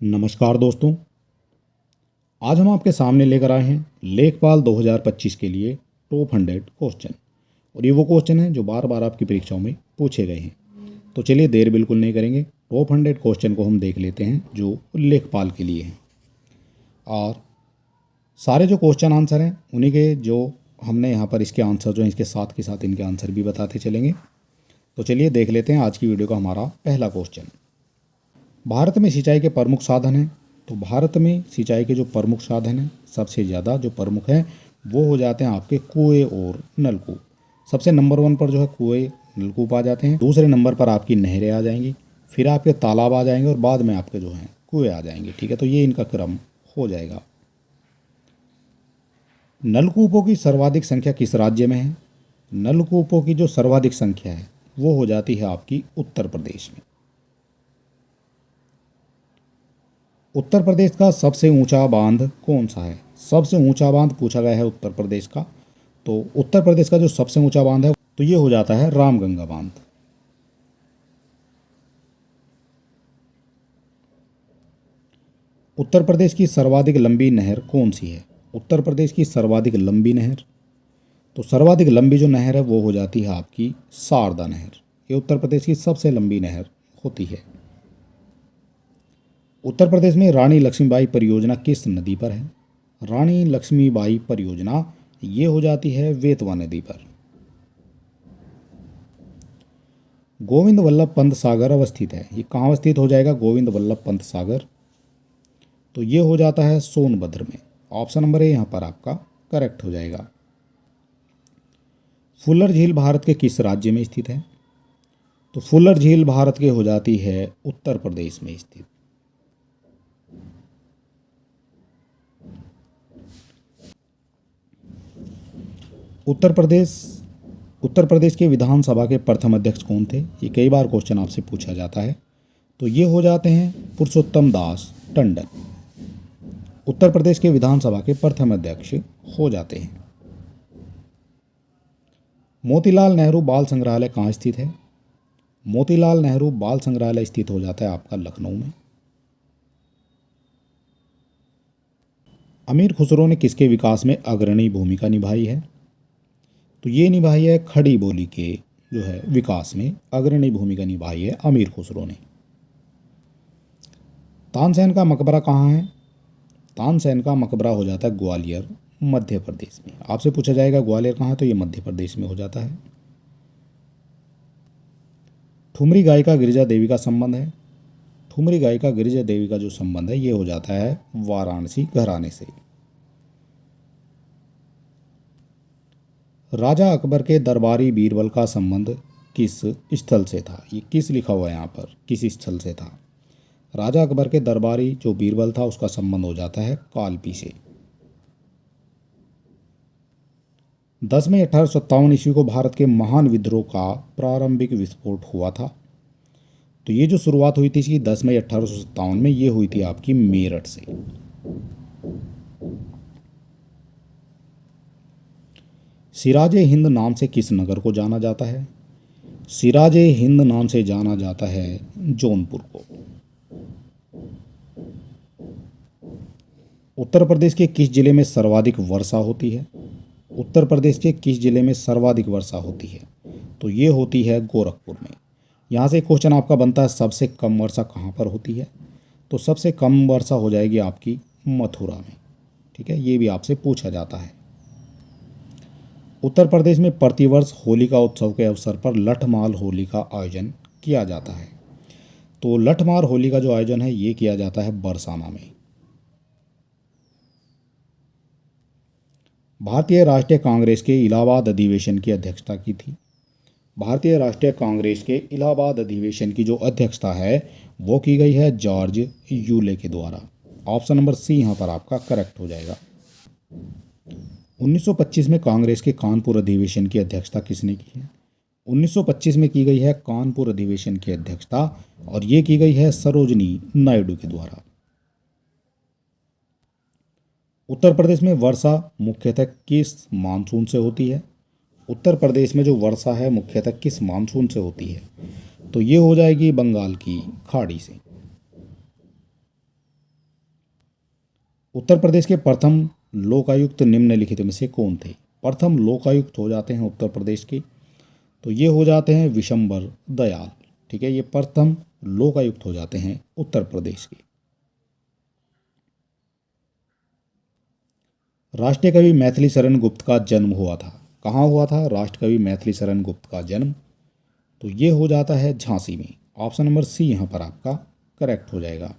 नमस्कार दोस्तों। आज हम आपके सामने लेकर आए हैं लेखपाल 2025 के लिए टॉप 100 क्वेश्चन। और ये वो क्वेश्चन हैं जो बार बार आपकी परीक्षाओं में पूछे गए हैं। तो चलिए देर बिल्कुल नहीं करेंगे, टॉप 100 क्वेश्चन को हम देख लेते हैं जो लेखपाल के लिए हैं। और सारे जो क्वेश्चन आंसर हैं उन्हीं के जो हमने यहाँ पर इसके आंसर जो हैं इसके साथ के साथ इनके आंसर भी बताते चलेंगे। तो चलिए देख लेते हैं आज की वीडियो का हमारा पहला क्वेश्चन। भारत में सिंचाई के प्रमुख साधन हैं। तो भारत में सिंचाई के जो प्रमुख साधन हैं सबसे ज़्यादा जो प्रमुख हैं वो हो जाते हैं आपके कुएँ और नलकूप। सबसे नंबर 1 पर जो है कुएँ नलकूप आ जाते हैं। दूसरे नंबर पर आपकी नहरें आ जाएंगी, फिर आपके तालाब आ जाएंगे और बाद में आपके जो हैं कुएँ आ जाएंगे। ठीक है, तो ये इनका क्रम हो जाएगा। नलकूपों की सर्वाधिक संख्या किस राज्य में है? नलकूपों की जो सर्वाधिक संख्या है वो हो जाती है आपकी उत्तर प्रदेश में। उत्तर प्रदेश का सबसे ऊंचा बांध कौन सा है? सबसे ऊंचा बांध पूछा गया है उत्तर प्रदेश का। तो उत्तर प्रदेश का जो सबसे ऊंचा बांध है तो ये हो जाता है रामगंगा बांध। उत्तर प्रदेश की सर्वाधिक लंबी नहर कौन सी है? उत्तर प्रदेश की सर्वाधिक लंबी नहर, तो सर्वाधिक लंबी जो नहर है वो हो जाती है आपकी शारदा नहर। ये उत्तर प्रदेश की सबसे लंबी नहर होती है। उत्तर प्रदेश में रानी लक्ष्मीबाई परियोजना किस नदी पर है? रानी लक्ष्मीबाई परियोजना ये हो जाती है वेतवा नदी पर। गोविंद वल्लभ पंत सागर अवस्थित है, ये कहाँ अवस्थित हो जाएगा? गोविंद वल्लभ पंत सागर, तो ये हो जाता है सोनभद्र में। ऑप्शन नंबर ए यहाँ पर आपका करेक्ट हो जाएगा। फुल्लर झील भारत के किस राज्य में स्थित है? तो फुल्लर झील भारत के हो जाती है उत्तर प्रदेश में स्थित। उत्तर प्रदेश के विधानसभा के प्रथम अध्यक्ष कौन थे? ये कई बार क्वेश्चन आपसे पूछा जाता है। तो ये हो जाते हैं पुरुषोत्तम दास टंडन। उत्तर प्रदेश के विधानसभा के प्रथम अध्यक्ष हो जाते हैं। मोतीलाल नेहरू बाल संग्रहालय कहाँ स्थित है? मोतीलाल नेहरू बाल संग्रहालय स्थित हो जाता है आपका लखनऊ में। अमीर खुसरो ने किसके विकास में अग्रणी भूमिका निभाई है? तो ये निभाई है खड़ी बोली के जो है विकास में अग्रणी भूमिका निभाई है अमीर खुसरो ने। तानसेन का मकबरा कहाँ है? तानसेन का मकबरा हो जाता है ग्वालियर, मध्य प्रदेश में। आपसे पूछा जाएगा ग्वालियर कहाँ है, तो ये मध्य प्रदेश में हो जाता है। ठुमरी गायिका गिरिजा देवी का संबंध है? ठुमरी गायिका गिरिजा देवी का जो संबंध है ये हो जाता है वाराणसी घराने से। राजा अकबर के दरबारी बीरबल का संबंध किस स्थल से था? ये किस लिखा हुआ है यहाँ पर, किस स्थल से था? राजा अकबर के दरबारी जो बीरबल था उसका संबंध हो जाता है कालपी से। 10 मई 1857 ईस्वी को भारत के महान विद्रोह का प्रारंभिक विस्फोट हुआ था। तो ये जो शुरुआत हुई थी इसकी 10 मई 1857 में, ये हुई थी आपकी मेरठ से। सिराजे हिंद नाम से किस नगर को जाना जाता है? सिराजे हिंद नाम से जाना जाता है जौनपुर को। उत्तर प्रदेश के किस जिले में सर्वाधिक वर्षा होती है? उत्तर प्रदेश के किस जिले में सर्वाधिक वर्षा होती है? तो ये होती है गोरखपुर में। यहाँ से क्वेश्चन आपका बनता है सबसे कम वर्षा कहाँ पर होती है? तो सबसे कम वर्षा हो जाएगी आपकी मथुरा में। ठीक है, ये भी आपसे पूछा जाता है। उत्तर प्रदेश में प्रतिवर्ष होलिका उत्सव के अवसर पर लठमार होली का आयोजन किया जाता है। तो लठमार होली का जो आयोजन है ये किया जाता है बरसाना में। भारतीय राष्ट्रीय कांग्रेस के इलाहाबाद अधिवेशन की अध्यक्षता की थी? भारतीय राष्ट्रीय कांग्रेस के इलाहाबाद अधिवेशन की जो अध्यक्षता है वो की गई है जॉर्ज यूले के द्वारा। ऑप्शन नंबर सी यहाँ पर आपका करेक्ट हो जाएगा। 1925 में कांग्रेस के कानपुर अधिवेशन की अध्यक्षता किसने की है? 1925 में की गई है कानपुर अधिवेशन की अध्यक्षता और ये की गई है सरोजनी नायडू के द्वारा। उत्तर प्रदेश में वर्षा मुख्यतः किस मानसून से होती है? उत्तर प्रदेश में जो वर्षा है मुख्यतः किस मानसून से होती है? तो ये हो जाएगी बंगाल की खाड़ी से। उत्तर प्रदेश के प्रथम लोकायुक्त निम्नलिखित में से कौन थे? प्रथम लोकायुक्त हो जाते हैं उत्तर प्रदेश के, तो ये हो जाते हैं विशंबर दयाल। ठीक है, ये प्रथम लोकायुक्त हो जाते हैं उत्तर प्रदेश के। राष्ट्रीय कवि मैथिली शरण गुप्त का जन्म हुआ था, कहाँ हुआ था राष्ट्र कवि मैथिली शरण गुप्त का जन्म? तो ये हो जाता है झांसी में। ऑप्शन नंबर सी यहाँ पर आपका करेक्ट हो जाएगा।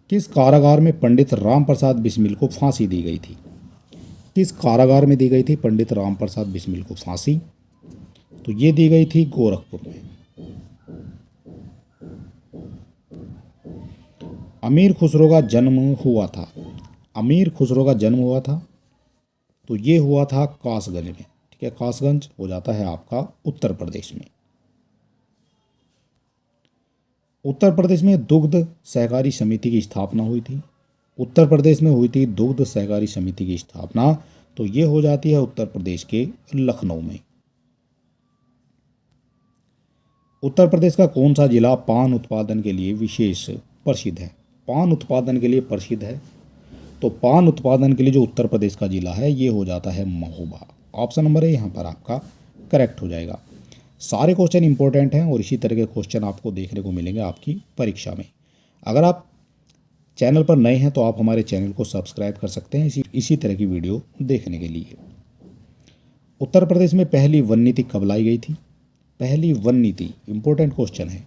किस कारागार में पंडित राम प्रसाद बिस्मिल को फांसी दी गई थी? किस कारागार में दी गई थी पंडित राम प्रसाद बिस्मिल को फांसी? तो ये दी गई थी गोरखपुर में। अमीर खुसरो का जन्म हुआ था, अमीर खुसरो का जन्म हुआ था, तो ये हुआ था कासगंज में। ठीक है, कासगंज हो जाता है आपका उत्तर प्रदेश में। उत्तर प्रदेश में दुग्ध सहकारी समिति की स्थापना हुई थी, उत्तर प्रदेश में हुई थी दुग्ध सहकारी समिति की स्थापना, तो ये हो जाती है उत्तर प्रदेश के लखनऊ में। उत्तर प्रदेश का कौन सा जिला पान उत्पादन के लिए विशेष प्रसिद्ध है? पान उत्पादन के लिए प्रसिद्ध है, तो पान उत्पादन के लिए जो उत्तर प्रदेश का जिला है ये हो जाता है महोबा। ऑप्शन नंबर ए यहाँ पर आपका करेक्ट हो जाएगा। सारे क्वेश्चन इंपॉर्टेंट हैं और इसी तरह के क्वेश्चन आपको देखने को मिलेंगे आपकी परीक्षा में। अगर आप चैनल पर नए हैं तो आप हमारे चैनल को सब्सक्राइब कर सकते हैं इसी तरह की वीडियो देखने के लिए। उत्तर प्रदेश में पहली वन नीति कब लाई गई थी? पहली वन नीति इंपॉर्टेंट क्वेश्चन है,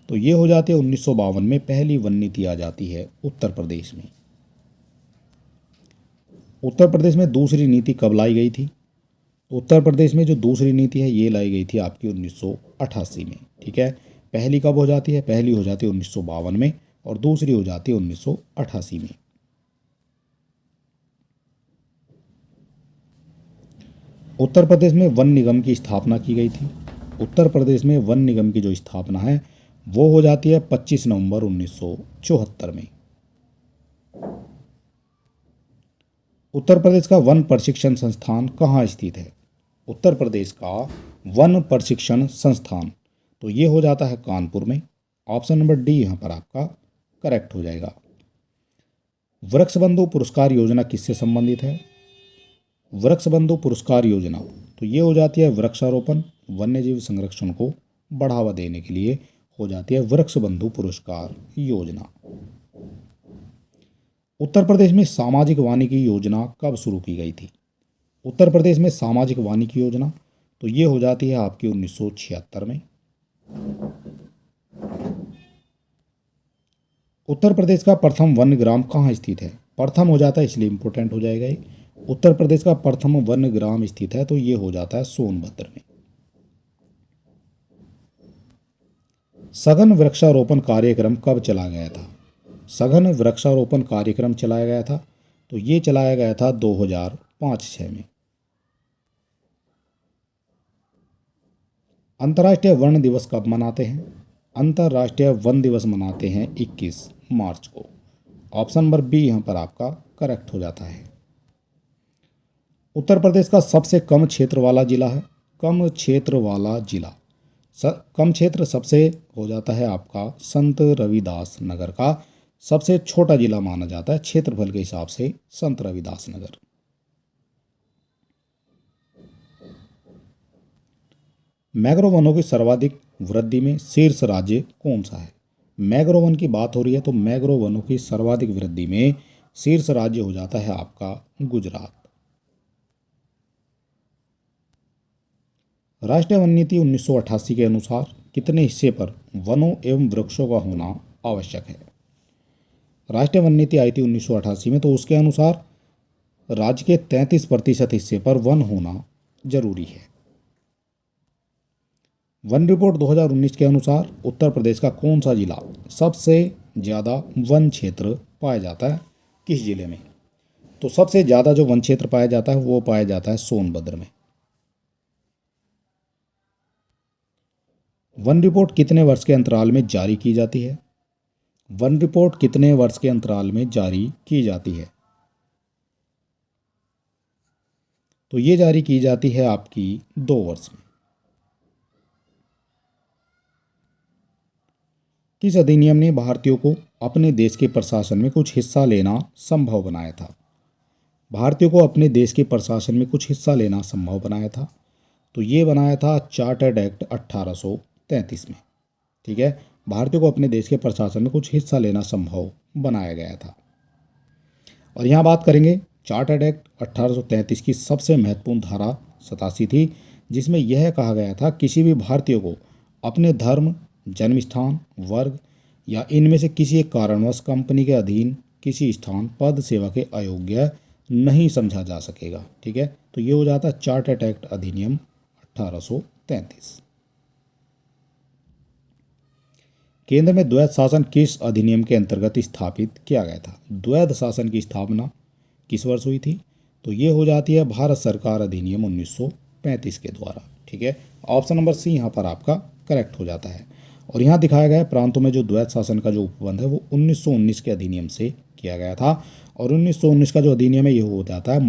तो ये हो जाती है 1952 में पहली वन नीति आ जाती है उत्तर प्रदेश में। उत्तर प्रदेश में दूसरी नीति कब लाई गई थी? उत्तर प्रदेश में जो दूसरी नीति है ये लाई गई थी आपकी 1988 में। ठीक है, पहली कब हो जाती है? पहली हो जाती है 1952 में और दूसरी हो जाती है 1988 में। उत्तर प्रदेश में वन निगम की स्थापना की गई थी, उत्तर प्रदेश में वन निगम की जो स्थापना है वो हो जाती है 25 नवंबर 1974 में। उत्तर प्रदेश का वन प्रशिक्षण संस्थान कहाँ स्थित है? उत्तर प्रदेश का वन प्रशिक्षण संस्थान, तो ये हो जाता है कानपुर में। ऑप्शन नंबर डी यहाँ पर आपका करेक्ट हो जाएगा। वृक्ष बंधु पुरस्कार योजना किससे संबंधित है? वृक्ष बंधु पुरस्कार योजना, तो ये हो जाती है वृक्षारोपण वन्य जीव संरक्षण को बढ़ावा देने के लिए हो जाती है वृक्ष बंधु पुरस्कार योजना। उत्तर प्रदेश में सामाजिक वानिकी योजना कब शुरू की गई थी? उत्तर प्रदेश में सामाजिक वानिकी योजना, तो ये हो जाती है आपकी 1976 में। उत्तर प्रदेश का प्रथम वन ग्राम कहाँ स्थित है? प्रथम हो जाता है इसलिए इंपॉर्टेंट हो जाएगा ये। उत्तर प्रदेश का प्रथम वन ग्राम स्थित है, तो ये हो जाता है सोनभद्र में। सघन वृक्षारोपण कार्यक्रम कब चलाया गया था? सघन वृक्षारोपण कार्यक्रम चलाया गया था, तो ये चलाया गया था 2005-06 में। अंतर्राष्ट्रीय वन दिवस कब मनाते हैं? अंतर्राष्ट्रीय वन दिवस मनाते हैं 21 मार्च को। ऑप्शन नंबर बी यहाँ पर आपका करेक्ट हो जाता है। उत्तर प्रदेश का सबसे कम क्षेत्र वाला जिला है, कम क्षेत्र वाला जिला, कम क्षेत्र सबसे हो जाता है आपका संत रविदास नगर का। सबसे छोटा जिला माना जाता है क्षेत्रफल के हिसाब से संत रविदास नगर। मैंग्रोव वनों की सर्वाधिक वृद्धि में शीर्ष राज्य कौन सा है? मैंग्रोव वन की बात हो रही है तो मैंग्रोव वनों की सर्वाधिक वृद्धि में शीर्ष राज्य हो जाता है आपका गुजरात। राष्ट्रीय वन नीति 1988 के अनुसार कितने हिस्से पर वनों एवं वृक्षों का होना आवश्यक है? राष्ट्रीय वन नीति आई थी 1988 में, तो उसके अनुसार राज्य के 33% हिस्से पर वन होना जरूरी है। वन रिपोर्ट 2019 के अनुसार उत्तर प्रदेश का कौन सा जिला सबसे ज़्यादा वन क्षेत्र पाया जाता है? किस जिले में? तो सबसे ज़्यादा जो वन क्षेत्र पाया जाता है वो पाया जाता है सोनभद्र में। वन रिपोर्ट कितने वर्ष के अंतराल में जारी की जाती है? वन रिपोर्ट कितने वर्ष के अंतराल में जारी की जाती है? तो ये जारी की जाती है आपकी 2 वर्ष में। किस अधिनियम ने भारतीयों को अपने देश के प्रशासन में कुछ हिस्सा लेना संभव बनाया था? भारतीयों को अपने देश के प्रशासन में कुछ हिस्सा लेना संभव बनाया था, तो ये बनाया था चार्टर्ड एक्ट 1833 में। ठीक है, भारतीयों को अपने देश के प्रशासन में कुछ हिस्सा लेना संभव बनाया गया था। और यहाँ बात करेंगे चार्टर्ड एक्ट 1833 की सबसे महत्वपूर्ण धारा 87 थी, जिसमें यह कहा गया था किसी भी भारतीय को अपने धर्म, जन्म स्थान, वर्ग या इनमें से किसी एक कारणवश कंपनी के अधीन किसी स्थान, पद, सेवा के अयोग्य नहीं समझा जा सकेगा। ठीक है, तो ये हो जाता है चार्टर्ड एक्ट अधिनियम 1833। केंद्र में द्वैध शासन किस अधिनियम के अंतर्गत स्थापित किया गया था? द्वैध शासन की स्थापना किस वर्ष हुई थी? तो ये हो जाती है भारत सरकार अधिनियम 1935 के द्वारा। ठीक है, ऑप्शन नंबर सी यहाँ पर आपका करेक्ट हो जाता है। और यहाँ दिखाया गया है प्रांतों में जो द्वैध शासन का जो उपबंध है वो 1919 के अधिनियम से किया गया था। और 1919 का जो अधिनियम है ये हो जाता है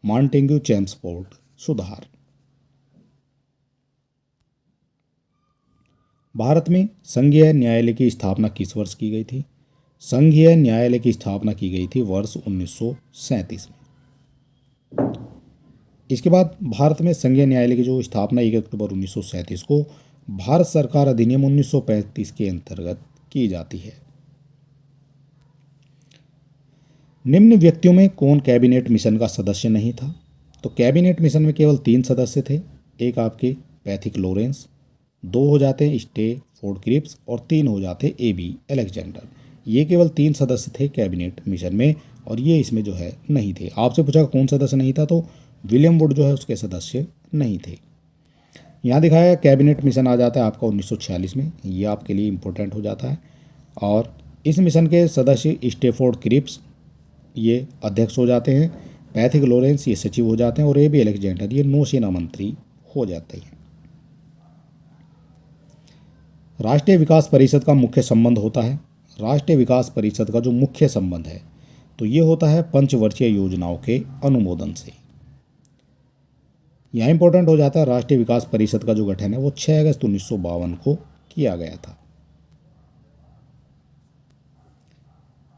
मॉन्टेग्यू चेम्सफोर्ड सुधार। भारत में संघीय न्यायालय की स्थापना किस वर्ष की गई थी? संघीय न्यायालय की स्थापना की गई थी वर्ष 1937 में। इसके बाद भारत में संघीय न्यायालय की जो स्थापना 1 अक्टूबर 1937 को भारत सरकार अधिनियम 1935 के अंतर्गत की जाती है। निम्न व्यक्तियों में कौन कैबिनेट मिशन का सदस्य नहीं था? तो कैबिनेट मिशन में केवल 3 सदस्य थे। एक आपके पैथिक लॉरेंस, 2 हो जाते स्टेफोर्ड क्रिप्स और 3 हो जाते AB अलेक्जेंडर। ये केवल 3 सदस्य थे कैबिनेट मिशन में और ये इसमें जो है नहीं थे। आपसे पूछा कौन सदस्य नहीं था, तो विलियम वुड जो है उसके सदस्य नहीं थे। यहाँ दिखाया कैबिनेट मिशन आ जाता है आपका 1946 में, ये आपके लिए इम्पोर्टेंट हो जाता है। और इस मिशन के सदस्य स्टेफोर्ड क्रिप्स ये अध्यक्ष हो जाते हैं, पैथिक लॉरेंस ये सचिव हो जाते हैं और AB अलेक्जेंडर ये नौसेना मंत्री हो जाते हैं। राष्ट्रीय विकास परिषद का मुख्य संबंध होता है, राष्ट्रीय विकास परिषद का जो मुख्य संबंध है तो ये होता है पंचवर्षीय योजनाओं के अनुमोदन से। यहाँ इंपॉर्टेंट हो जाता है राष्ट्रीय विकास परिषद का जो गठन है वो 6 अगस्त 1952 को किया गया था।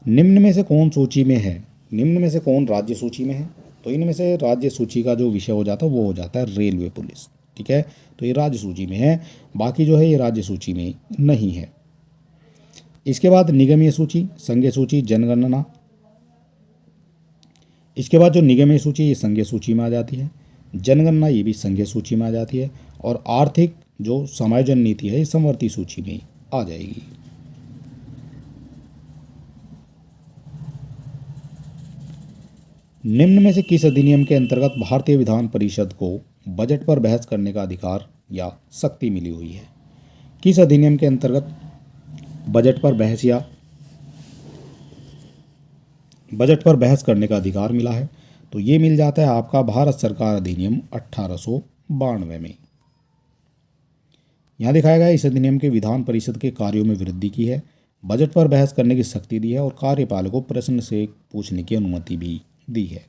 निम्न में से कौन सूची में है? निम्न में से कौन राज्य सूची में है? तो इनमें से राज्य सूची का जो विषय हो जाता है वो हो जाता है रेलवे पुलिस। ठीक है, तो ये राज्य सूची में है, बाकी जो है ये राज्य सूची में नहीं है। इसके बाद निगमीय सूची, संघीय सूची, जनगणना। इसके बाद जो निगमीय सूची ये संघीय सूची में आ जाती है, जनगणना ये भी संघीय सूची में आ जाती है और आर्थिक जो समायोजन नीति है ये समवर्ती सूची में आ जाएगी। निम्न में से किस अधिनियम के अंतर्गत भारतीय विधान परिषद को बजट पर बहस करने का अधिकार या शक्ति मिली हुई है? किस अधिनियम के अंतर्गत बजट पर बहस करने का अधिकार मिला है? तो ये मिल जाता है आपका भारत सरकार अधिनियम 1892 में। यहाँ दिखाया गया इस अधिनियम के विधान परिषद के कार्यों में वृद्धि की है, बजट पर बहस करने की शक्ति दी है और कार्यपालक को प्रश्न से पूछने की अनुमति भी दी है।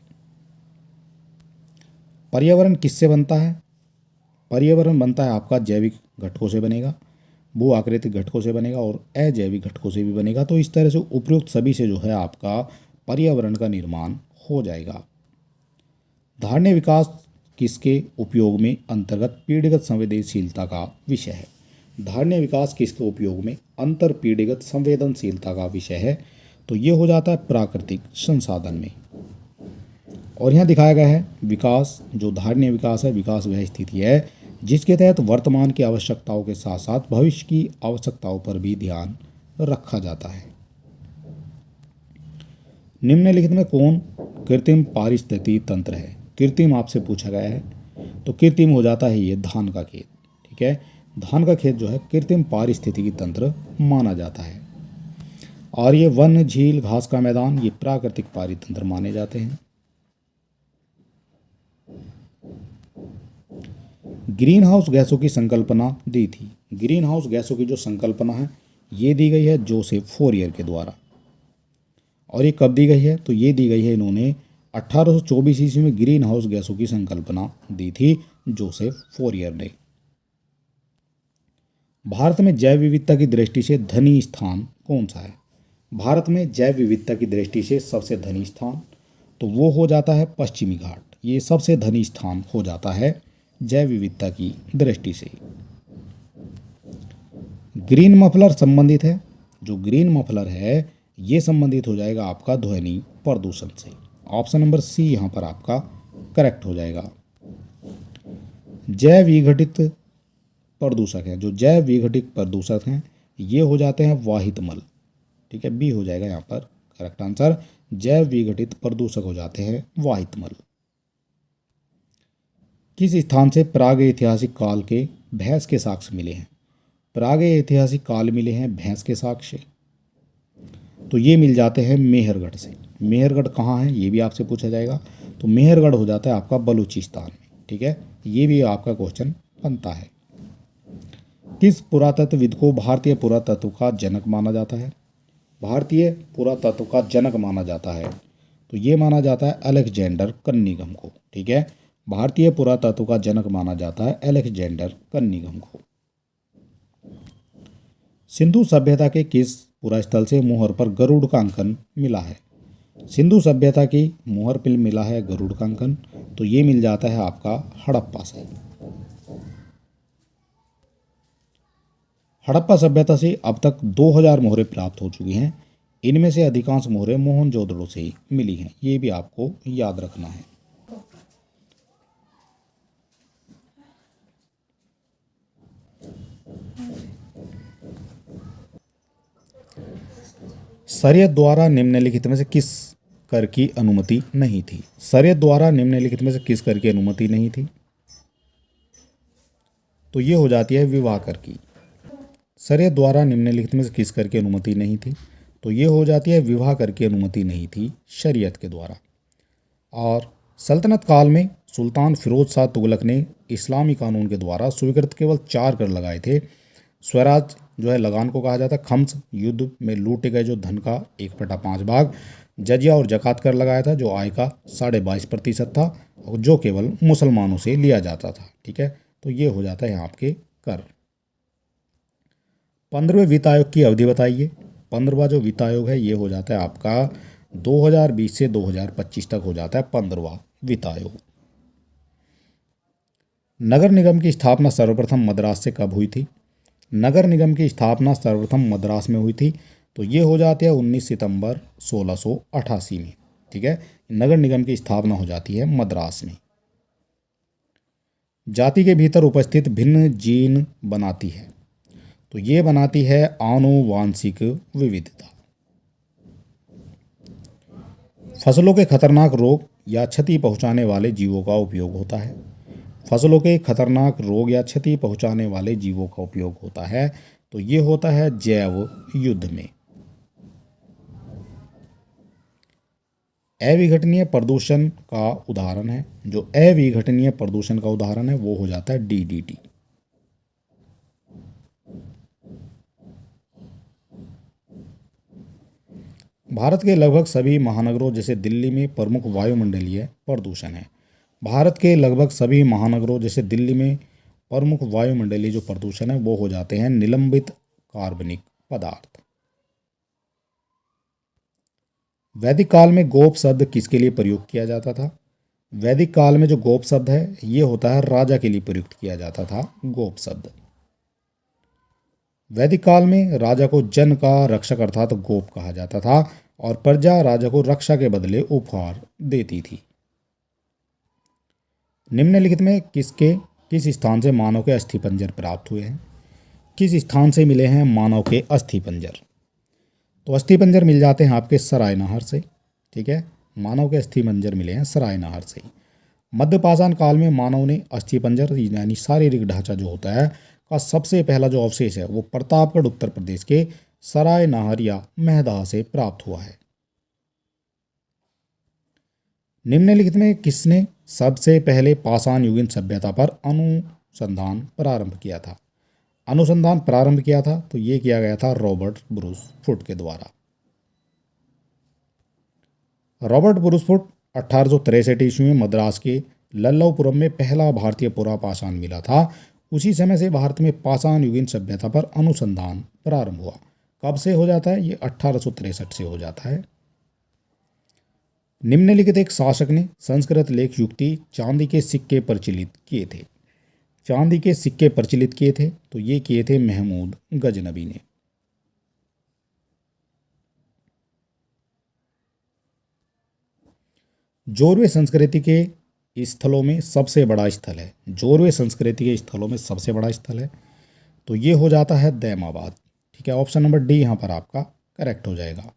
पर्यावरण किससे बनता है? पर्यावरण बनता है आपका जैविक घटकों से बनेगा, भू आकृतिक घटकों से बनेगा और अजैविक घटकों से भी बनेगा। तो इस तरह से उपयुक्त सभी से जो है आपका पर्यावरण का निर्माण हो जाएगा। धारणीय विकास किसके उपयोग में अंतर्गत पीढ़ीगत संवेदनशीलता का विषय है? धारणीय विकास किसके उपयोग में अंतर पीढ़ीगत संवेदनशीलता का विषय है? तो ये हो जाता है प्राकृतिक संसाधन में। और यहाँ दिखाया गया है विकास, जो धारणीय विकास है, विकास वह स्थिति है जिसके तहत वर्तमान की आवश्यकताओं के साथ साथ भविष्य की आवश्यकताओं पर भी ध्यान रखा जाता है। निम्नलिखित में कौन कृत्रिम पारिस्थितिकी तंत्र है? कृत्रिम आपसे पूछा गया है, तो कृत्रिम हो जाता है ये धान का खेत। ठीक है, धान का खेत जो है कृत्रिम पारिस्थितिकी तंत्र माना जाता है। और ये वन, झील, घास का मैदान ये प्राकृतिक पारितंत्र माने जाते हैं। ग्रीन हाउस गैसों की संकल्पना दी थी। ग्रीन हाउस गैसों की जो संकल्पना है ये दी गई है जोसेफ फोरियर के द्वारा। और ये कब दी गई है? तो ये दी गई है इन्होंने 1824 ईस्वी में ग्रीन हाउस गैसों की संकल्पना दी थी जोसेफ फोरियर ने। भारत में जैव विविधता की दृष्टि से धनी स्थान कौन सा है? भारत में जैव विविधता की दृष्टि से सबसे धनी स्थान तो वो हो जाता है पश्चिमी घाट। ये सबसे धनी स्थान हो जाता है जैव विविधता की दृष्टि से। ग्रीन मफलर संबंधित है, जो ग्रीन मफलर है ये संबंधित हो जाएगा आपका ध्वनि प्रदूषण से। ऑप्शन नंबर सी यहाँ पर आपका करेक्ट हो जाएगा। जैव विघटित प्रदूषक है, जो जैव विघटित प्रदूषक हैं ये हो जाते हैं वाहित मल। ठीक है, बी हो जाएगा यहाँ पर करेक्ट आंसर। जैव विघटित प्रदूषक हो जाते हैं वाहित मल। किस स्थान से प्रागैतिहासिक काल के भैंस के साक्ष्य मिले हैं? प्रागैतिहासिक काल मिले हैं भैंस के साक्ष्य, तो ये मिल जाते हैं मेहरगढ़ से। मेहरगढ़ कहाँ है ये भी आपसे पूछा जाएगा, तो मेहरगढ़ हो जाता है आपका बलूचिस्तान में। ठीक है, ये भी आपका क्वेश्चन बनता है। किस पुरातत्वविद को भारतीय पुरातत्व का जनक माना जाता है? भारतीय पुरातत्व का जनक माना जाता है तो ये माना जाता है अलेक्जेंडर कन्निंघम को। ठीक है, भारतीय पुरातत्व का जनक माना जाता है अलेक्जेंडर कन्निंघम को। सिंधु सभ्यता के किस पुरास्थल से मोहर पर गरुड़ का अंकन मिला है? सिंधु सभ्यता की मोहर पर मिला है गरुड़ का अंकन, तो ये मिल जाता है आपका हड़प्पा से। हड़प्पा सभ्यता से अब तक 2000 मोहरें प्राप्त हो चुकी हैं। इनमें से अधिकांश मोहरें मोहनजोदड़ो से मिली हैं, ये भी आपको याद रखना है। शरीयत द्वारा निम्नलिखित में से किस कर की अनुमति नहीं थी? शरीयत द्वारा निम्नलिखित में से किस कर की अनुमति नहीं थी? तो ये हो जाती है विवाह कर की। शरीयत द्वारा निम्नलिखित में से किस कर की अनुमति नहीं थी? तो ये हो जाती है विवाह कर की अनुमति नहीं थी शरीयत के द्वारा। और सल्तनत काल में सुल्तान फिरोज शाह तुगलक ने इस्लामी कानून के द्वारा स्वीकृत केवल 4 कर लगाए थे। स्वराज जो है लगान को कहा जाता है। खम्स युद्ध में लूटे गए जो धन का 1/5 भाग। जजिया और जकात कर लगाया था जो आय का 22.5% था और जो केवल मुसलमानों से लिया जाता था। ठीक है, तो ये हो जाता है यहाँ आपके कर। 15वें वित्त आयोग की अवधि बताइए। 15वां जो वित्त आयोग है ये हो जाता है आपका 2020 से 2025 तक हो जाता है 15वां वित्त आयोग। नगर निगम की स्थापना सर्वप्रथम मद्रास से कब हुई थी? नगर निगम की स्थापना सर्वप्रथम मद्रास में हुई थी, तो ये हो जाती है 19 सितंबर 1688 में। ठीक है, नगर निगम की स्थापना हो जाती है मद्रास में। जाति के भीतर उपस्थित भिन्न जीन बनाती है, तो ये बनाती है आनुवांशिक विविधता। फसलों के खतरनाक रोग या क्षति पहुंचाने वाले जीवों का उपयोग होता है। फसलों के खतरनाक रोग या क्षति पहुंचाने वाले जीवों का उपयोग होता है, तो ये होता है जैव युद्ध में। अविघटनीय प्रदूषण का उदाहरण है, जो अविघटनीय प्रदूषण का उदाहरण है वो हो जाता है डीडीटी। भारत के लगभग सभी महानगरों जैसे दिल्ली में प्रमुख वायुमंडलीय प्रदूषण है। भारत के लगभग सभी महानगरों जैसे दिल्ली में प्रमुख वायुमंडलीय जो प्रदूषण है वो हो जाते हैं निलंबित कार्बनिक पदार्थ। वैदिक काल में गोप शब्द किसके लिए प्रयुक्त किया जाता था? वैदिक काल में जो गोप शब्द है ये होता है राजा के लिए प्रयुक्त किया जाता था गोप शब्द। वैदिक काल में राजा को जन का रक्षक अर्थात गोप कहा जाता था और प्रजा राजा को रक्षा के बदले उपहार देती थी। निम्नलिखित में किस स्थान से मानव के अस्थिपंजर प्राप्त हुए हैं? किस स्थान से मिले हैं मानव के अस्थिपंजर? तो अस्थिपंजर मिल जाते हैं आपके सरायनहर से। ठीक है, मानव के अस्थिपंजर मिले हैं सरायनहर से। मध्यपाषाण काल में मानव ने अस्थिपंजर यानी शारीरिक ढांचा जो होता है का सबसे पहला जो अवशेष है वो प्रतापगढ़ उत्तर प्रदेश के सरायनहर या महदाह से प्राप्त हुआ है। निम्नलिखित में किसने सबसे पहले पाषाण युगीन सभ्यता पर अनुसंधान प्रारंभ किया था? अनुसंधान प्रारंभ किया था तो ये किया गया था रॉबर्ट ब्रूस फुट के द्वारा। रॉबर्ट ब्रूस फुट 1863 ईस्वी में मद्रास के लल्लौपुरम में पहला भारतीय पुरा पाषाण मिला था। उसी समय से भारत में पाषाण युगीन सभ्यता पर अनुसंधान प्रारंभ हुआ। कब से हो जाता है? ये 1863 से हो जाता है। निम्नलिखित एक शासक ने संस्कृत लेख युक्ति चांदी के सिक्के प्रचलित किए थे। चांदी के सिक्के प्रचलित किए थे तो ये किए थे महमूद गजनबी ने। जोरवे संस्कृति के स्थलों में सबसे बड़ा स्थल है। जोरवे संस्कृति के स्थलों में सबसे बड़ा स्थल है तो ये हो जाता है दैमाबाद। ठीक है, ऑप्शन नंबर डी यहाँ पर आपका करेक्ट हो जाएगा।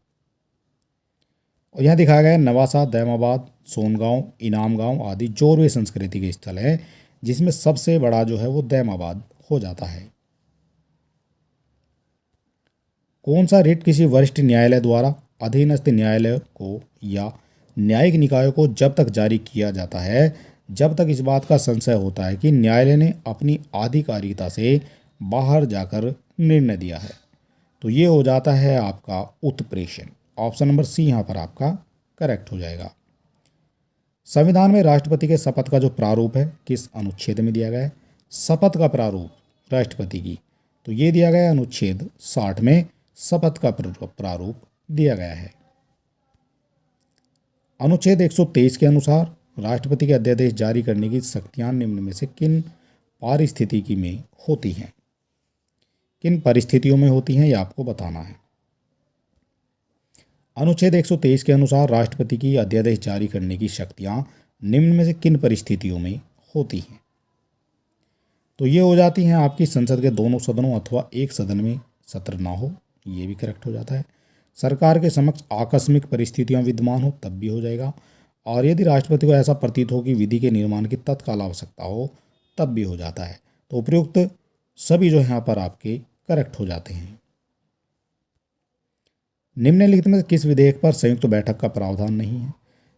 और यहाँ दिखाया गया है नवासा, दैमाबाद, सोनगांव, इनाम गांव आदि जोरवे संस्कृति के स्थल है, जिसमें सबसे बड़ा जो है वो दैमाबाद हो जाता है। कौन सा रिट किसी वरिष्ठ न्यायालय द्वारा अधीनस्थ न्यायालय को या न्यायिक निकायों को जब तक जारी किया जाता है जब तक इस बात का संशय होता है कि न्यायालय ने अपनी आधिकारिकता से बाहर जाकर निर्णय दिया है, तो ये हो जाता है आपका उत्प्रेषण। ऑप्शन नंबर सी यहाँ पर आपका करेक्ट हो जाएगा। संविधान में राष्ट्रपति के शपथ का जो प्रारूप है किस अनुच्छेद में दिया गया है? शपथ का प्रारूप राष्ट्रपति की, तो ये दिया गया है अनुच्छेद 60 में शपथ का प्रारूप दिया गया है। अनुच्छेद 123 के अनुसार राष्ट्रपति के अध्यादेश जारी करने की शक्तियां निम्न में से किन पारिस्थितिकी में होती हैं? किन परिस्थितियों में होती हैं ये आपको बताना है। अनुच्छेद 123 के अनुसार राष्ट्रपति की अध्यादेश जारी करने की शक्तियां निम्न में से किन परिस्थितियों में होती हैं? तो ये हो जाती हैं आपकी संसद के दोनों सदनों अथवा एक सदन में सत्र ना हो, ये भी करेक्ट हो जाता है। सरकार के समक्ष आकस्मिक परिस्थितियां विद्यमान हो तब भी हो जाएगा। और यदि राष्ट्रपति को ऐसा प्रतीत हो कि विधि के निर्माण की तत्काल आवश्यकता हो तब भी हो जाता है। तो उपयुक्त सभी जो यहाँ पर आपके करेक्ट हो जाते हैं। निम्नलिखित में से किस विधेयक पर संयुक्त बैठक का प्रावधान नहीं है?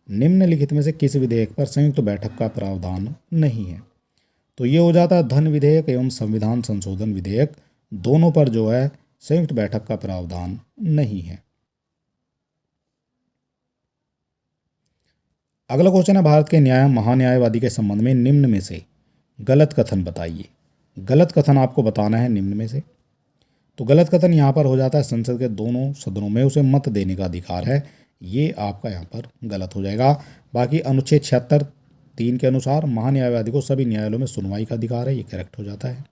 निम्नलिखित में से किस विधेयक पर संयुक्त बैठक का प्रावधान नहीं है? तो ये हो जाता है धन विधेयक एवं संविधान संशोधन विधेयक, दोनों पर जो है संयुक्त बैठक का प्रावधान नहीं है। अगला क्वेश्चन है भारत के महान्यायवादी के संबंध में निम्न में से गलत कथन बताइए। गलत कथन आपको बताना है निम्न में से। तो गलत कथन यहाँ पर हो जाता है संसद के दोनों सदनों में उसे मत देने का अधिकार है, ये आपका यहाँ पर गलत हो जाएगा। बाकी अनुच्छेद 76(3) के अनुसार महान्यायवादी को सभी न्यायालयों में सुनवाई का अधिकार है, ये करेक्ट हो जाता है।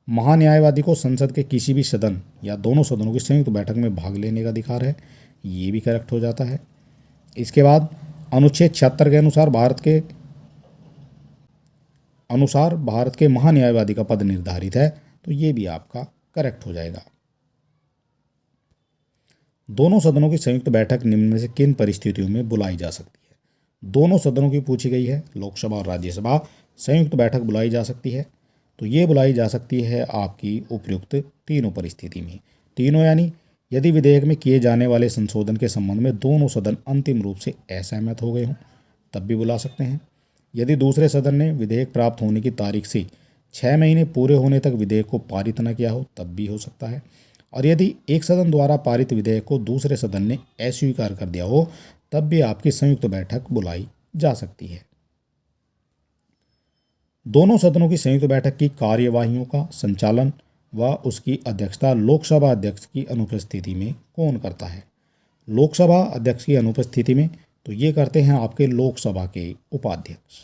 महान्यायवादी को संसद के किसी भी सदन या दोनों सदनों की संयुक्त बैठक में भाग लेने का अधिकार है, ये भी करेक्ट हो जाता है। इसके बाद अनुच्छेद 76 के अनुसार भारत के महान्यायवादी का पद निर्धारित है, तो ये भी आपका करेक्ट हो जाएगा। दोनों सदनों की संयुक्त बैठक निम्न में से किन परिस्थितियों में बुलाई जा सकती है? दोनों सदनों की पूछी गई है, लोकसभा और राज्यसभा, संयुक्त बैठक बुलाई जा सकती है, तो ये बुलाई जा सकती है आपकी उपयुक्त तीनों परिस्थिति में। तीनों यानी यदि विधेयक में किए जाने वाले संशोधन के संबंध में दोनों सदन अंतिम रूप से असहमत हो गए हों तब भी बुला सकते हैं। यदि दूसरे सदन ने विधेयक प्राप्त होने की तारीख से 6 महीने पूरे होने तक विधेयक को पारित न किया हो तब भी हो सकता है। और यदि एक सदन द्वारा पारित विधेयक को दूसरे सदन ने अस्वीकार कर दिया हो तब भी आपकी संयुक्त बैठक बुलाई जा सकती है। दोनों सदनों की संयुक्त बैठक की कार्यवाहियों का संचालन व उसकी अध्यक्षता लोकसभा अध्यक्ष की अनुपस्थिति में कौन करता है? लोकसभा अध्यक्ष की अनुपस्थिति में तो ये करते हैं आपके लोकसभा के उपाध्यक्ष।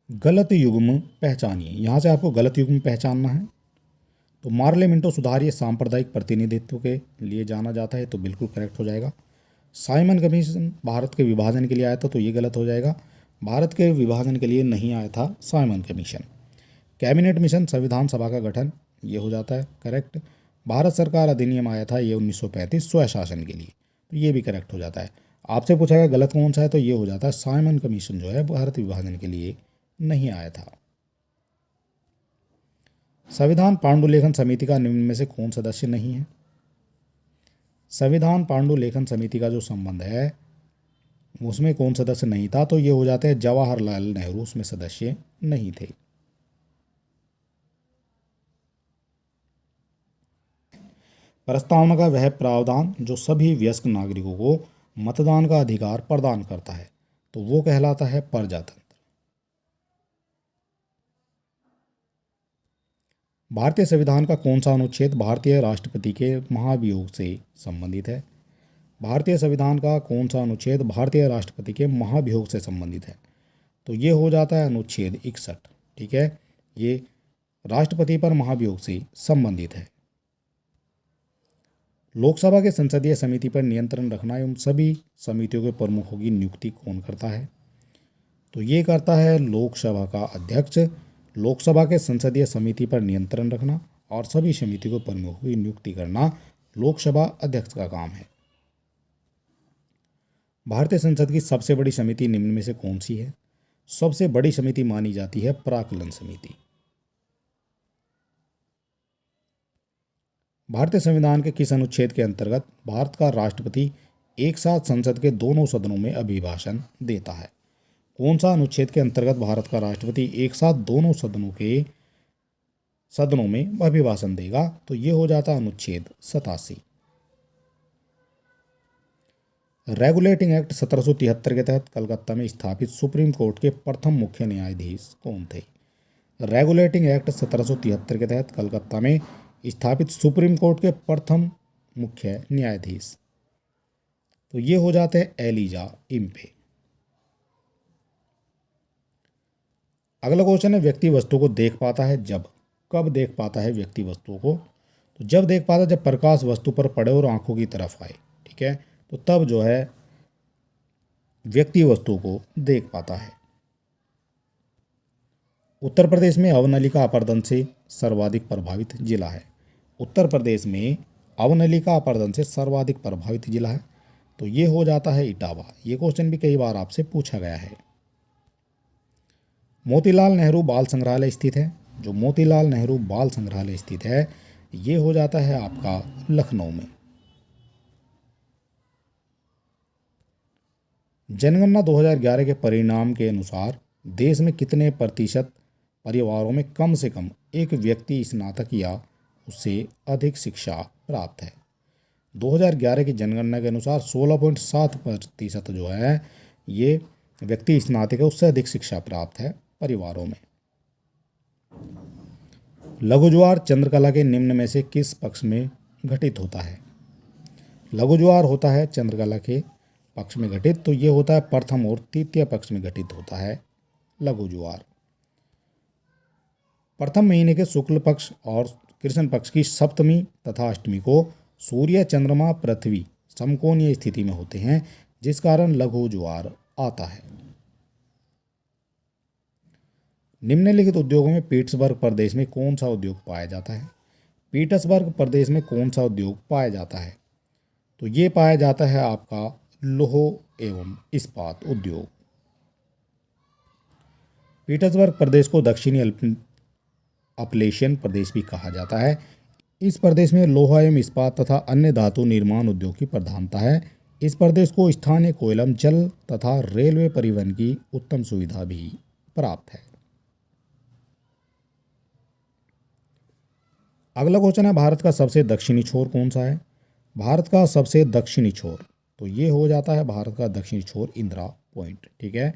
गलत युग्म पहचानिए। यहाँ से आपको गलत युग्म पहचानना है। तो मार्ले मिंटो सुधारिए सांप्रदायिक प्रतिनिधित्व के लिए जाना जाता है, तो बिल्कुल करेक्ट हो जाएगा। साइमन कमीशन भारत के विभाजन के लिए आया था, तो ये गलत हो जाएगा। भारत के विभाजन के लिए नहीं आया था साइमन कमीशन। कैबिनेट मिशन संविधान सभा का गठन, ये हो जाता है करेक्ट। भारत सरकार अधिनियम आया था ये 1935 स्वशासन के लिए, तो ये भी करेक्ट हो जाता है। आपसे पूछा गया गलत कौन सा है, तो ये हो जाता है साइमन कमीशन जो है भारत विभाजन के लिए नहीं आया था। संविधान पांडुलेखन समिति का निम्न में से कौन सदस्य नहीं है? संविधान पांडुलेखन समिति का जो संबंध है उसमें कौन सदस्य नहीं था, तो ये हो जाते हैं जवाहरलाल नेहरू उसमें सदस्य नहीं थे। प्रस्तावना का वह प्रावधान जो सभी वयस्क नागरिकों को मतदान का अधिकार प्रदान करता है, तो वो कहलाता है प्रजातंत्र। भारतीय संविधान का कौन सा अनुच्छेद भारतीय राष्ट्रपति के महाभियोग से संबंधित है? भारतीय संविधान का कौन सा अनुच्छेद भारतीय राष्ट्रपति के महाभियोग से संबंधित है? तो ये हो जाता है अनुच्छेद 61। ठीक है, ये राष्ट्रपति पर महाभियोग से संबंधित है। लोकसभा के संसदीय समिति पर नियंत्रण रखना एवं सभी समितियों के प्रमुखों की नियुक्ति कौन करता है? तो ये करता है लोकसभा का अध्यक्ष। लोकसभा के संसदीय समिति पर नियंत्रण रखना और सभी समितियों के प्रमुखों की नियुक्ति करना लोकसभा अध्यक्ष का काम है। भारतीय संसद की सबसे बड़ी समिति निम्न में से कौन सी है? सबसे बड़ी समिति मानी जाती है प्राक्कलन समिति। भारतीय संविधान के किस अनुच्छेद के अंतर्गत भारत का राष्ट्रपति एक साथ संसद के दोनों सदनों में अभिभाषण देता है? कौन सा अनुच्छेद के अंतर्गत भारत का राष्ट्रपति एक साथ दोनों सदनों में अभिभाषण देगा? तो ये हो जाता है अनुच्छेद 87। रेगुलेटिंग एक्ट 1773 के तहत कलकत्ता में स्थापित सुप्रीम कोर्ट के प्रथम मुख्य न्यायाधीश कौन थे? रेगुलेटिंग एक्ट 1773 के तहत कलकत्ता में स्थापित सुप्रीम कोर्ट के प्रथम मुख्य न्यायाधीश, तो ये हो जाते हैं एलिजा इम्पे। अगला क्वेश्चन है, व्यक्ति वस्तु को देख पाता है जब? कब देख पाता है व्यक्ति वस्तुओं को? तो जब देख पाता है जब प्रकाश वस्तु पर पड़े और आंखों की तरफ आए। ठीक है, तो तब जो है व्यक्ति वस्तु को देख पाता है। उत्तर प्रदेश में अवनलिका अपरदन से सर्वाधिक प्रभावित जिला है। उत्तर प्रदेश में अवनलिका अपरदन से सर्वाधिक प्रभावित जिला है, तो ये हो जाता है इटावा। ये क्वेश्चन भी कई बार आपसे पूछा गया है। मोतीलाल नेहरू बाल संग्रहालय स्थित है। जो मोतीलाल नेहरू बाल संग्रहालय स्थित है ये हो जाता है आपका लखनऊ में। जनगणना 2011 के परिणाम के अनुसार देश में कितने प्रतिशत परिवारों में कम से कम एक व्यक्ति स्नातक या उससे अधिक शिक्षा प्राप्त है? 2011 की जनगणना के अनुसार 16.7% जो है ये व्यक्ति स्नातक है, उससे अधिक शिक्षा प्राप्त है परिवारों में। लघु ज्वार चंद्रकला के निम्न में से किस पक्ष में घटित होता है? लघु ज्वार होता है चंद्रकला के पक्ष में घटित, तो ये होता है प्रथम और तृतीय पक्ष में घटित होता है लघु ज्वार। प्रथम महीने के शुक्ल पक्ष और कृष्ण पक्ष की सप्तमी तथा अष्टमी को सूर्य चंद्रमा पृथ्वी समकोणीय स्थिति में होते हैं, जिस कारण लघु ज्वार आता है। निम्नलिखित उद्योगों में पीट्सबर्ग प्रदेश में कौन सा उद्योग पाया जाता है? पीट्सबर्ग प्रदेश में कौन सा उद्योग पाया जाता है? तो ये पाया जाता है आपका लौह एवं इस्पात उद्योग। पीटर्सबर्ग प्रदेश को दक्षिणी अपलेशियन प्रदेश भी कहा जाता है। इस प्रदेश में लोहा एवं इस्पात तथा अन्य धातु निर्माण उद्योग की प्रधानता है। इस प्रदेश को स्थानीय कोयलम, जल तथा रेलवे परिवहन की उत्तम सुविधा भी प्राप्त है। अगला क्वेश्चन है, भारत का सबसे दक्षिणी छोर कौन सा है? भारत का सबसे दक्षिणी छोर, तो ये हो जाता है भारत का दक्षिणी छोर इंदिरा पॉइंट। ठीक है,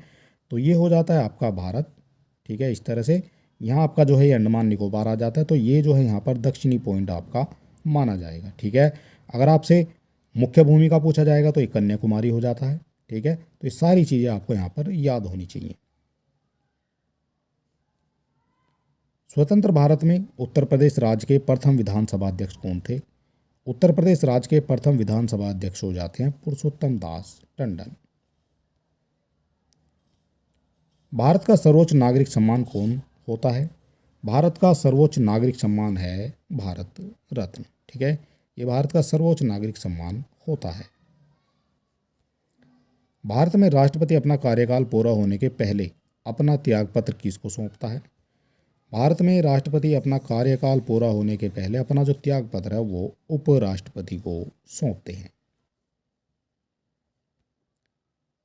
तो ये हो जाता है आपका भारत। ठीक है, इस तरह से यहाँ आपका जो है ये अंडमान निकोबार आ जाता है, तो ये जो है यहाँ पर दक्षिणी पॉइंट आपका माना जाएगा। ठीक है, अगर आपसे मुख्य भूमि का पूछा जाएगा तो ये कन्याकुमारी हो जाता है। ठीक है, तो ये सारी चीज़ें आपको यहाँ पर याद होनी चाहिए। स्वतंत्र भारत में उत्तर प्रदेश राज्य के प्रथम विधानसभा अध्यक्ष कौन थे? उत्तर प्रदेश राज्य के प्रथम विधानसभा अध्यक्ष हो जाते हैं पुरुषोत्तम दास टंडन। भारत का सर्वोच्च नागरिक सम्मान कौन होता है? भारत का सर्वोच्च नागरिक सम्मान है भारत रत्न। ठीक है, ये भारत का सर्वोच्च नागरिक सम्मान होता है। भारत में राष्ट्रपति अपना कार्यकाल पूरा होने के पहले अपना त्यागपत्र किसको सौंपता है? भारत में राष्ट्रपति अपना कार्यकाल पूरा होने के पहले अपना जो त्यागपत्र है वो उपराष्ट्रपति को सौंपते हैं।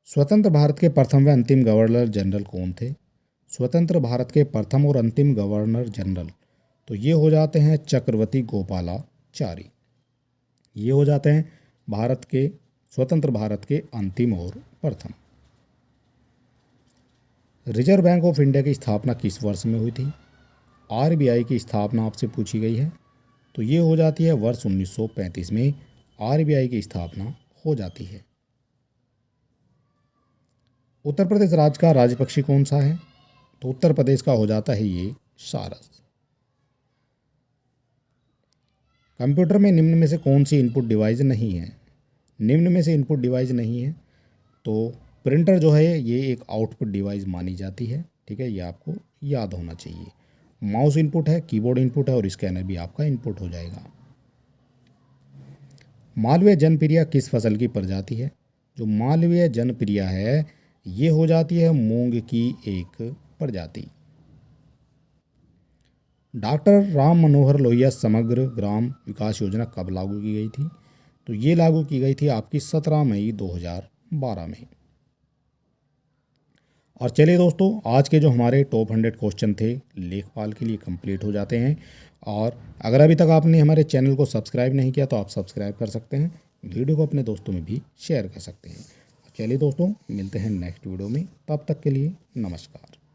स्वतंत्र भारत के प्रथम व अंतिम गवर्नर जनरल कौन थे? स्वतंत्र भारत के प्रथम और अंतिम गवर्नर जनरल, तो ये हो जाते हैं चक्रवर्ती गोपालाचारी। ये हो जाते हैं भारत के स्वतंत्र भारत के अंतिम और प्रथम। रिजर्व बैंक ऑफ इंडिया की स्थापना किस वर्ष में हुई थी? आरबीआई की स्थापना आपसे पूछी गई है, तो ये हो जाती है वर्ष 1935 में आरबीआई की स्थापना हो जाती है। उत्तर प्रदेश राज्य का राज्य पक्षी कौन सा है? तो उत्तर प्रदेश का हो जाता है ये सारस। कंप्यूटर में निम्न में से कौन सी इनपुट डिवाइस नहीं है? निम्न में से इनपुट डिवाइस नहीं है तो प्रिंटर जो है ये एक आउटपुट डिवाइस मानी जाती है। ठीक है, ये आपको याद होना चाहिए। माउस इनपुट है, कीबोर्ड इनपुट है और स्कैनर भी आपका इनपुट हो जाएगा। मालवीय जनप्रिया किस फसल की प्रजाति है? जो मालवीय जनप्रिया है ये हो जाती है मूंग की एक प्रजाति। डॉक्टर राम मनोहर लोहिया समग्र ग्राम विकास योजना कब लागू की गई थी? तो ये लागू की गई थी आपकी 17 मई 2012 में। और चलिए दोस्तों, आज के जो हमारे टॉप 100 क्वेश्चन थे लेखपाल के लिए कंप्लीट हो जाते हैं। और अगर अभी तक आपने हमारे चैनल को सब्सक्राइब नहीं किया तो आप सब्सक्राइब कर सकते हैं, वीडियो को अपने दोस्तों में भी शेयर कर सकते हैं। चलिए दोस्तों, मिलते हैं नेक्स्ट वीडियो में, तब तक के लिए नमस्कार।